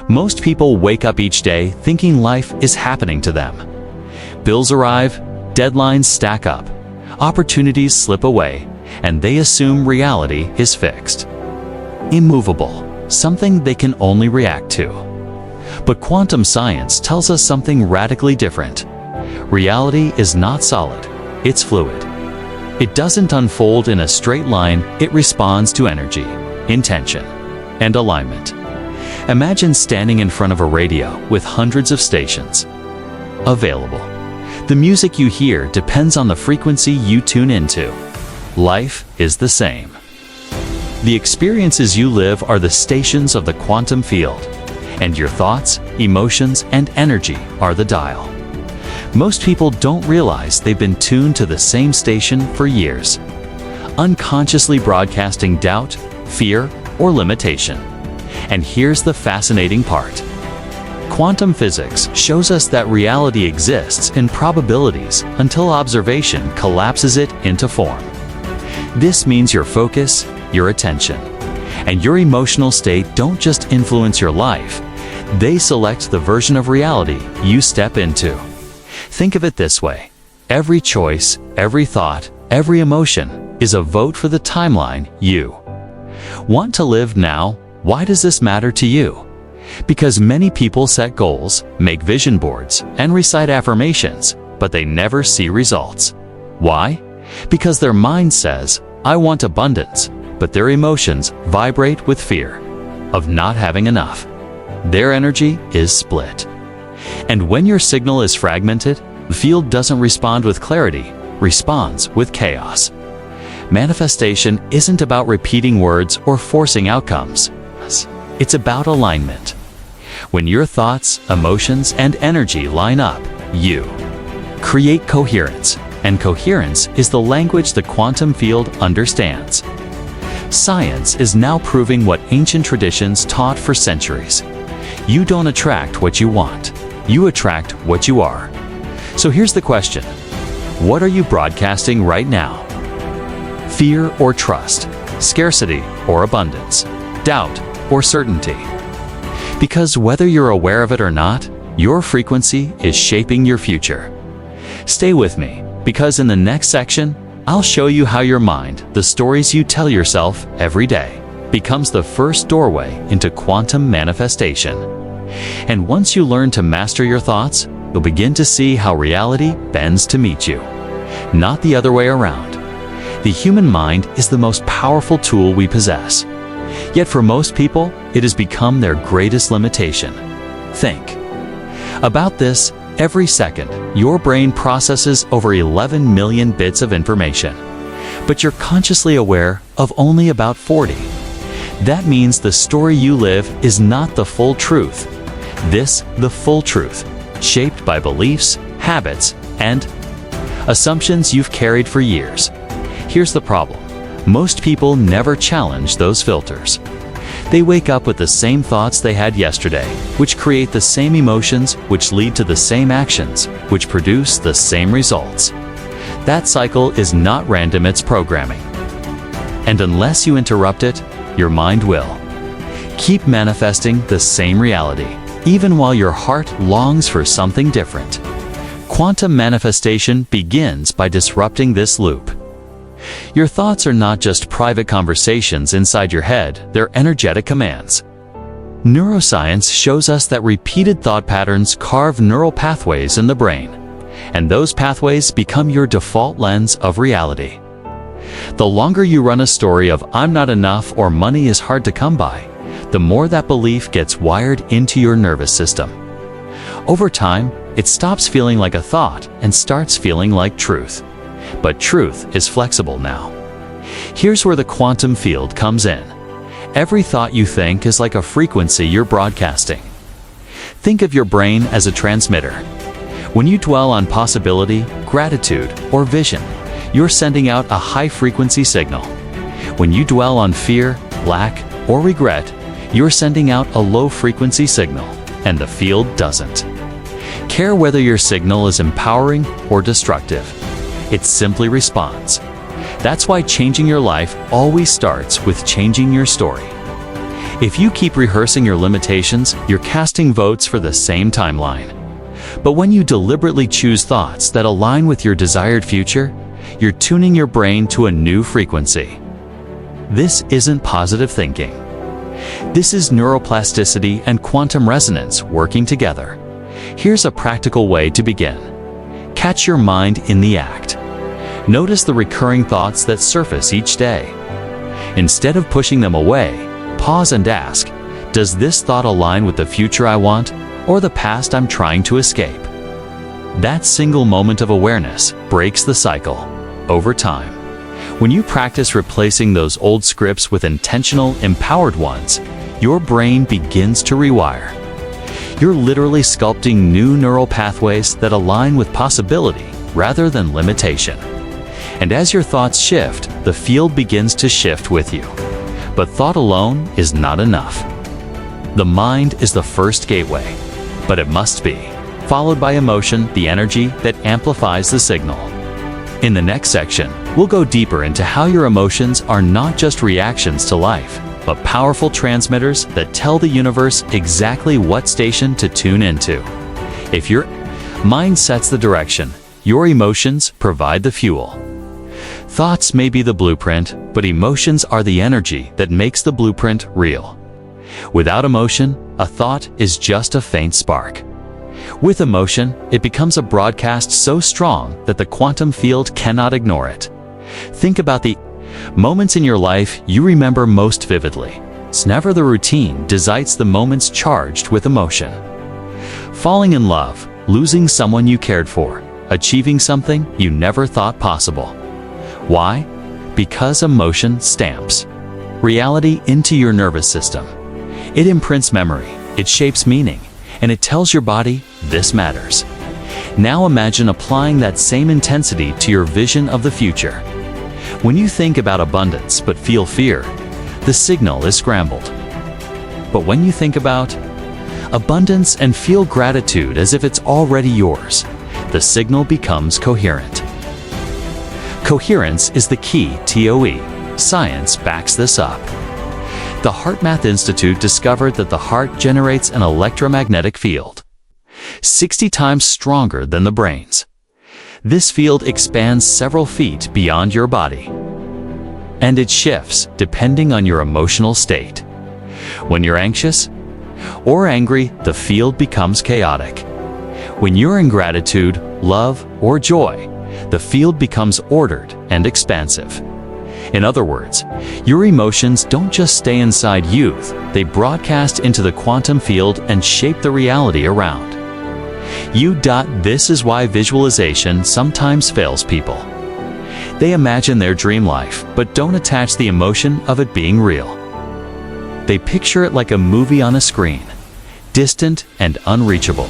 Most people wake up each day thinking life is happening to them. Bills arrive, deadlines stack up, opportunities slip away, and they assume reality is fixed. Immovable, something they can only react to. But quantum science tells us something radically different. Reality is not solid, it's fluid. It doesn't unfold in a straight line, it responds to energy, intention, and alignment. Imagine standing in front of a radio with hundreds of stations available. The music you hear depends on the frequency you tune into. Life is the same. The experiences you live are the stations of the quantum field, and your thoughts, emotions, and energy are the dial. Most people don't realize they've been tuned to the same station for years, unconsciously broadcasting doubt, fear, or limitation. And here's the fascinating part. Quantum physics shows us that reality exists in probabilities until observation collapses it into form. This means your focus, your attention, and your emotional state don't just influence your life, they select the version of reality you step into. Think of it this way. Every choice, every thought, every emotion is a vote for the timeline you want to live now. Why does this matter to you? Because many people set goals, make vision boards, and recite affirmations, but they never see results. Why? Because their mind says, I want abundance, but their emotions vibrate with fear of not having enough. Their energy is split. And when your signal is fragmented, the field doesn't respond with clarity, responds with chaos. Manifestation isn't about repeating words or forcing outcomes. It's about alignment. When your thoughts, emotions, and energy line up, you create coherence, and coherence is the language the quantum field understands. Science is now proving what ancient traditions taught for centuries. You don't attract what you want. You attract what you are. So here's the question. What are you broadcasting right now? Fear or trust? Scarcity or abundance? Doubt or certainty? Because whether you're aware of it or not, your frequency is shaping your future. Stay with me, because in the next section, I'll show you how your mind, the stories you tell yourself every day, becomes the first doorway into quantum manifestation. And once you learn to master your thoughts, you'll begin to see how reality bends to meet you, not the other way around. The human mind is the most powerful tool we possess. Yet for most people, it has become their greatest limitation. Think about this. Every second, your brain processes over 11 million bits of information, but you're consciously aware of only about 40. That means the story you live is not the full truth. The full truth, shaped by beliefs, habits, and assumptions you've carried for years. Here's the problem. Most people never challenge those filters. They wake up with the same thoughts they had yesterday, which create the same emotions, which lead to the same actions, which produce the same results. That cycle is not random, it's programming. And unless you interrupt it, your mind will keep manifesting the same reality, even while your heart longs for something different. Quantum manifestation begins by disrupting this loop. Your thoughts are not just private conversations inside your head, they're energetic commands. Neuroscience shows us that repeated thought patterns carve neural pathways in the brain, and those pathways become your default lens of reality. The longer you run a story of I'm not enough or money is hard to come by, the more that belief gets wired into your nervous system. Over time, it stops feeling like a thought and starts feeling like truth. But truth is flexible now. Here's where the quantum field comes in. Every thought you think is like a frequency you're broadcasting. Think of your brain as a transmitter. When you dwell on possibility, gratitude, or vision, you're sending out a high-frequency signal. When you dwell on fear, lack, or regret, you're sending out a low-frequency signal, and the field doesn't care whether your signal is empowering or destructive. It simply responds. That's why changing your life always starts with changing your story. If you keep rehearsing your limitations, you're casting votes for the same timeline. But when you deliberately choose thoughts that align with your desired future, you're tuning your brain to a new frequency. This isn't positive thinking. This is neuroplasticity and quantum resonance working together. Here's a practical way to begin. Catch your mind in the act. Notice the recurring thoughts that surface each day. Instead of pushing them away, pause and ask, does this thought align with the future I want or the past I'm trying to escape? That single moment of awareness breaks the cycle. Over time, when you practice replacing those old scripts with intentional, empowered ones, your brain begins to rewire. You're literally sculpting new neural pathways that align with possibility rather than limitation. And as your thoughts shift, the field begins to shift with you. But thought alone is not enough. The mind is the first gateway, but it must be followed by emotion, the energy that amplifies the signal. In the next section, we'll go deeper into how your emotions are not just reactions to life, but powerful transmitters that tell the universe exactly what station to tune into. If your mind sets the direction, your emotions provide the fuel. Thoughts may be the blueprint, but emotions are the energy that makes the blueprint real. Without emotion, a thought is just a faint spark. With emotion, it becomes a broadcast so strong that the quantum field cannot ignore it. Think about the moments in your life you remember most vividly. It's never the routine decides the moments charged with emotion. Falling in love, losing someone you cared for, achieving something you never thought possible. Why? Because emotion stamps reality into your nervous system. It imprints memory, it shapes meaning, and it tells your body, this matters. Now imagine applying that same intensity to your vision of the future. When you think about abundance but feel fear, the signal is scrambled. But when you think about abundance and feel gratitude as if it's already yours, the signal becomes coherent. Coherence is the key TOE. Science backs this up. The HeartMath Institute discovered that the heart generates an electromagnetic field 60 times stronger than the brain's. This field expands several feet beyond your body, and it shifts depending on your emotional state. When you're anxious or angry, the field becomes chaotic. When you're in gratitude, love, or joy, the field becomes ordered and expansive. In other words, your emotions don't just stay inside you, they broadcast into the quantum field and shape the reality around. This is why visualization sometimes fails people. They imagine their dream life, but don't attach the emotion of it being real. They picture it like a movie on a screen, distant and unreachable.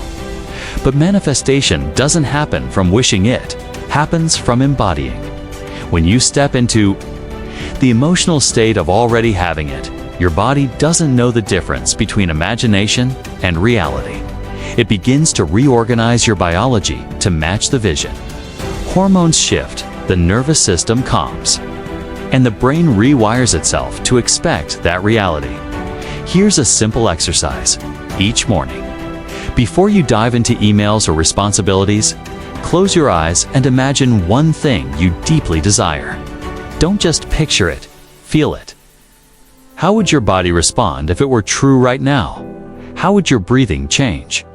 But manifestation doesn't happen from wishing, it happens from embodying. When you step into the emotional state of already having it, your body doesn't know the difference between imagination and reality. It begins to reorganize your biology to match the vision. Hormones shift, the nervous system calms, and the brain rewires itself to expect that reality. Here's a simple exercise. Each morning, before you dive into emails or responsibilities, close your eyes and imagine one thing you deeply desire. Don't just picture it, feel it. How would your body respond if it were true right now? How would your breathing change?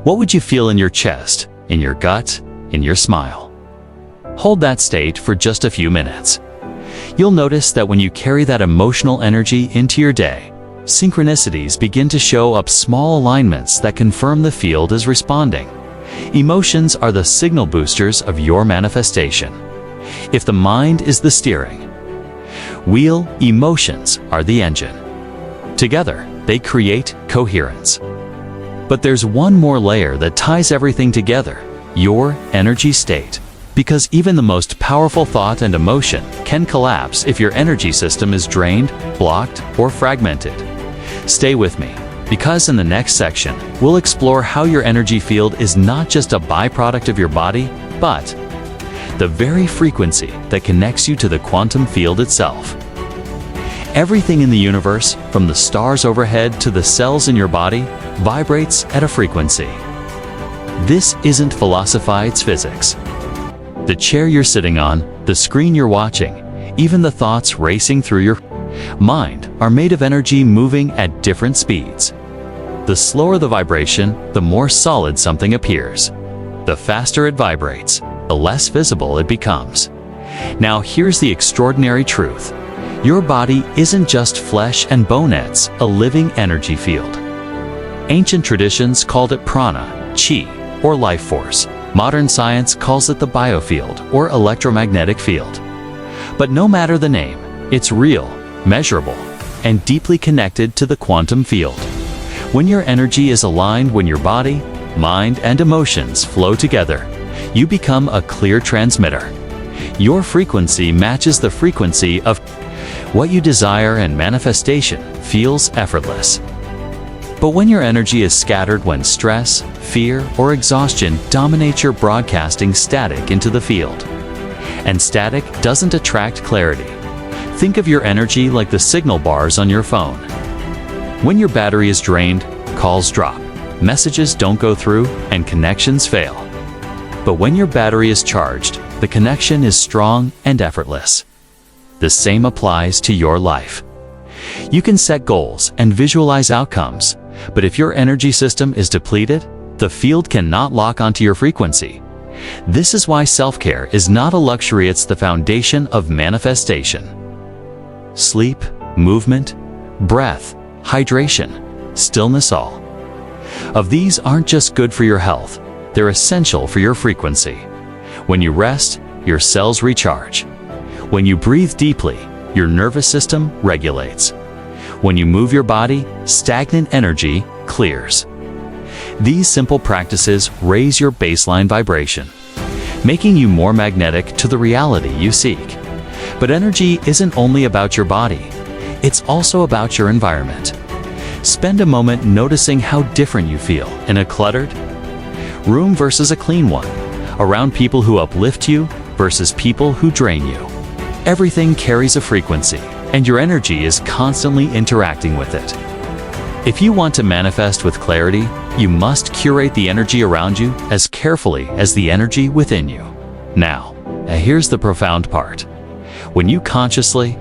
What would you feel in your chest, in your gut, in your smile? Hold that state for just a few minutes. You'll notice that when you carry that emotional energy into your day, synchronicities begin to show up, small alignments that confirm the field is responding. Emotions are the signal boosters of your manifestation. If the mind is the steering wheel, emotions are the engine. Together, they create coherence. But there's one more layer that ties everything together: your energy state. Because even the most powerful thought and emotion can collapse if your energy system is drained, blocked, or fragmented. Stay with me, because in the next section, we'll explore how your energy field is not just a byproduct of your body, but the very frequency that connects you to the quantum field itself. Everything in the universe, from the stars overhead to the cells in your body, vibrates at a frequency. This isn't philosophy, it's physics. The chair you're sitting on, the screen you're watching, even the thoughts racing through your mind are made of energy moving at different speeds. The slower the vibration, the more solid something appears. The faster it vibrates, the less visible it becomes. Now here's the extraordinary truth. Your body isn't just flesh and bone, it's a living energy field. Ancient traditions called it prana, chi, or life force. Modern science calls it the biofield or electromagnetic field. But no matter the name, it's real, measurable, and deeply connected to the quantum field. When your energy is aligned, when your body, mind, and emotions flow together, you become a clear transmitter. Your frequency matches the frequency of what you desire, and manifestation feels effortless. But when your energy is scattered, when stress, fear, or exhaustion dominate your broadcasting static into the field. And static doesn't attract clarity. Think of your energy like the signal bars on your phone. When your battery is drained, calls drop, messages don't go through, and connections fail. But when your battery is charged, the connection is strong and effortless. The same applies to your life. You can set goals and visualize outcomes, but if your energy system is depleted, the field cannot lock onto your frequency. This is why self-care is not a luxury, it's the foundation of manifestation. Sleep, movement, breath, hydration, stillness, all of these aren't just good for your health, they're essential for your frequency. When you rest, your cells recharge. When you breathe deeply, your nervous system regulates. When you move your body, stagnant energy clears. These simple practices raise your baseline vibration, making you more magnetic to the reality you seek. But energy isn't only about your body, it's also about your environment. Spend a moment noticing how different you feel in a cluttered room versus a clean one, around people who uplift you versus people who drain you. Everything carries a frequency, and your energy is constantly interacting with it. If you want to manifest with clarity, you must curate the energy around you as carefully as the energy within you. Now, here's the profound part. When you consciously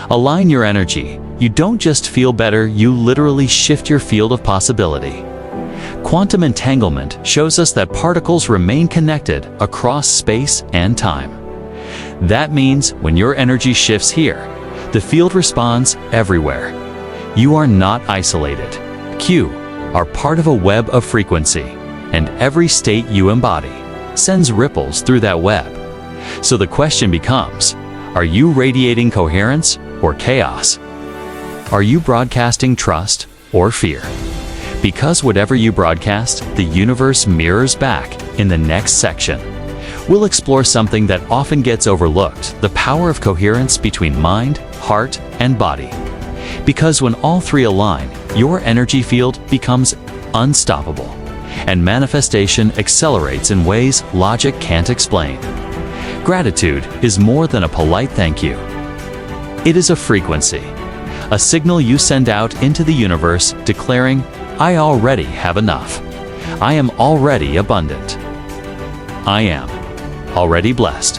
align your energy, you don't just feel better, you literally shift your field of possibility. Quantum entanglement shows us that particles remain connected across space and time. That means when your energy shifts here, the field responds everywhere. You are not isolated. You are part of a web of frequency, and every state you embody sends ripples through that web. So the question becomes, are you radiating coherence or chaos? Are you broadcasting trust or fear? Because whatever you broadcast, the universe mirrors back. In the next section, we'll explore something that often gets overlooked, the power of coherence between mind, heart, and body. Because when all three align, your energy field becomes unstoppable, and manifestation accelerates in ways logic can't explain. Gratitude is more than a polite thank you. It is a frequency, a signal you send out into the universe declaring, I already have enough. I am already abundant. I am already blessed.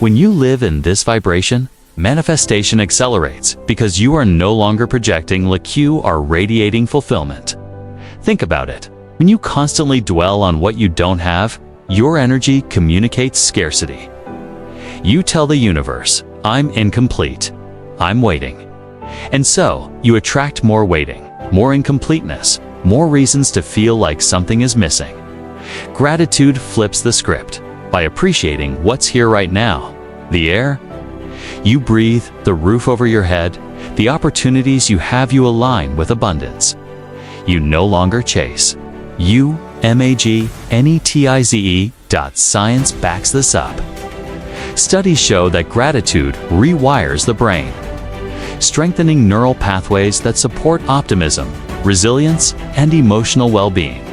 When you live in this vibration, manifestation accelerates because you are no longer projecting like you are radiating fulfillment. Think about it. When you constantly dwell on what you don't have, your energy communicates scarcity. You tell the universe, I'm incomplete. I'm waiting. And so, you attract more waiting, more incompleteness, more reasons to feel like something is missing. Gratitude flips the script by appreciating what's here right now. The air you breathe, the roof over your head, the opportunities you have, you align with abundance. You no longer chase. You, M-A-G-N-E-T-I-Z-E. Science backs this up. Studies show that gratitude rewires the brain, strengthening neural pathways that support optimism, resilience, and emotional well-being.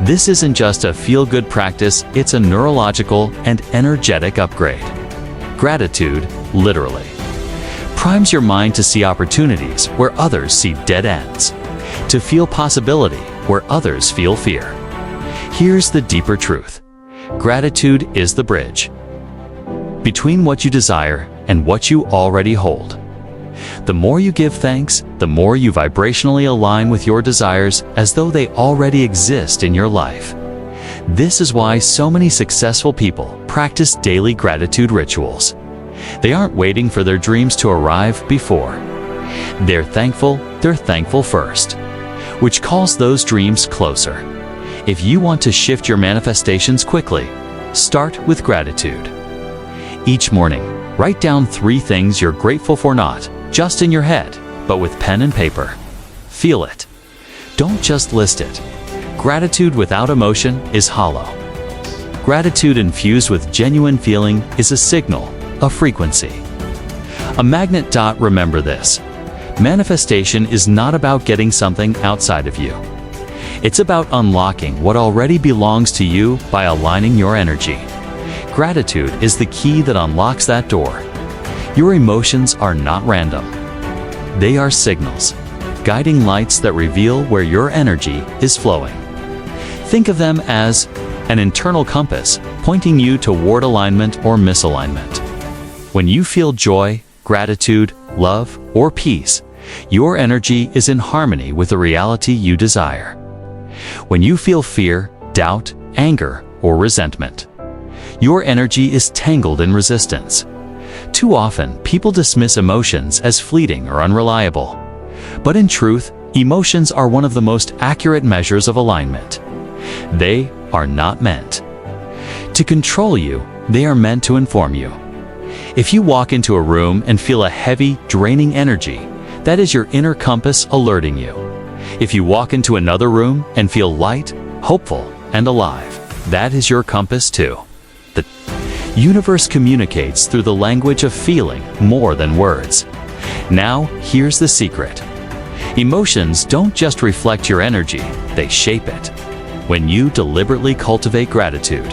This isn't just a feel-good practice, it's a neurological and energetic upgrade. Gratitude, literally, primes your mind to see opportunities where others see dead ends, to feel possibility where others feel fear. Here's the deeper truth. Gratitude is the bridge between what you desire and what you already hold. The more you give thanks, the more you vibrationally align with your desires as though they already exist in your life. This is why so many successful people practice daily gratitude rituals. They aren't waiting for their dreams to arrive before. They're thankful first, which calls those dreams closer. If you want to shift your manifestations quickly, start with gratitude. Each morning, write down 3 things you're grateful for, not just in your head, but with pen and paper. Feel it. Don't just list it. Gratitude without emotion is hollow. Gratitude infused with genuine feeling is a signal, a frequency. A magnet. Remember this. Manifestation is not about getting something outside of you. It's about unlocking what already belongs to you by aligning your energy. Gratitude is the key that unlocks that door. Your emotions are not random. They are signals, guiding lights that reveal where your energy is flowing. Think of them as an internal compass pointing you toward alignment or misalignment. When you feel joy, gratitude, love, or peace, your energy is in harmony with the reality you desire. When you feel fear, doubt, anger, or resentment, your energy is tangled in resistance. Too often, people dismiss emotions as fleeting or unreliable. But in truth, emotions are one of the most accurate measures of alignment. They are not meant to control you, they are meant to inform you. If you walk into a room and feel a heavy, draining energy, that is your inner compass alerting you. If you walk into another room and feel light, hopeful, and alive, that is your compass too. The universe communicates through the language of feeling more than words. Now, here's the secret. Emotions don't just reflect your energy, they shape it. When you deliberately cultivate gratitude,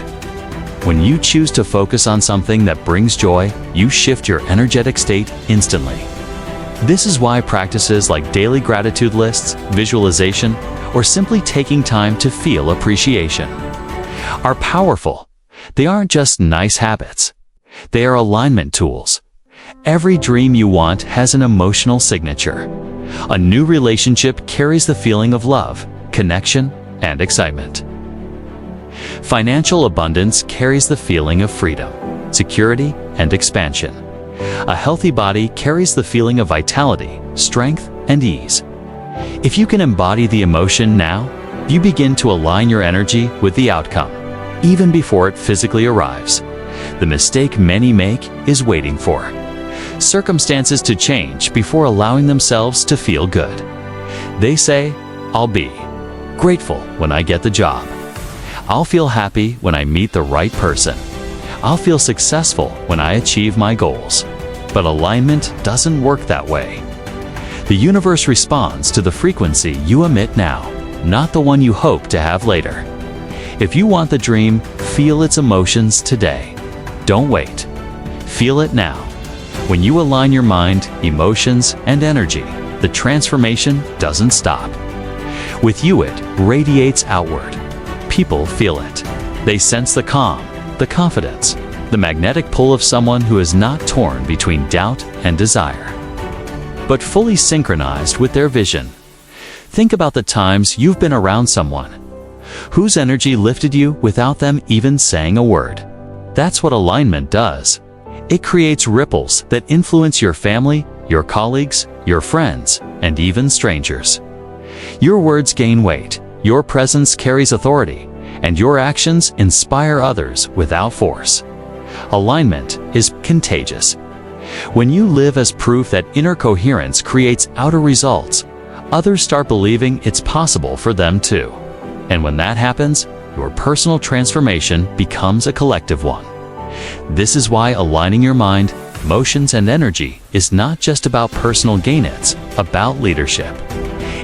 when you choose to focus on something that brings joy, you shift your energetic state instantly. This is why practices like daily gratitude lists, visualization, or simply taking time to feel appreciation are powerful. They aren't just nice habits. They are alignment tools. Every dream you want has an emotional signature. A new relationship carries the feeling of love, connection, and excitement. Financial abundance carries the feeling of freedom, security, and expansion. A healthy body carries the feeling of vitality, strength, and ease. If you can embody the emotion now, you begin to align your energy with the outcome, even before it physically arrives. The mistake many make is waiting for circumstances to change before allowing themselves to feel good. They say, "I'll be grateful when I get the job. I'll feel happy when I meet the right person. I'll feel successful when I achieve my goals." But alignment doesn't work that way. The universe responds to the frequency you emit now, not the one you hope to have later. If you want the dream, feel its emotions today. Don't wait. Feel it now. When you align your mind, emotions, and energy, the transformation doesn't stop. With you, it radiates outward. People feel it. They sense the calm, the confidence, the magnetic pull of someone who is not torn between doubt and desire, but fully synchronized with their vision. Think about the times you've been around someone whose energy lifted you without them even saying a word. That's what alignment does. It creates ripples that influence your family, your colleagues, your friends, and even strangers. Your words gain weight, your presence carries authority, and your actions inspire others without force. Alignment is contagious. When you live as proof that inner coherence creates outer results, others start believing it's possible for them too. And when that happens, your personal transformation becomes a collective one. This is why aligning your mind, emotions, and energy is not just about personal gain, it's about leadership.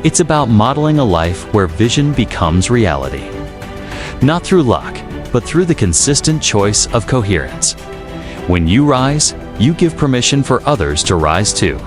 It's about modeling a life where vision becomes reality. Not through luck, but through the consistent choice of coherence. When you rise, you give permission for others to rise too.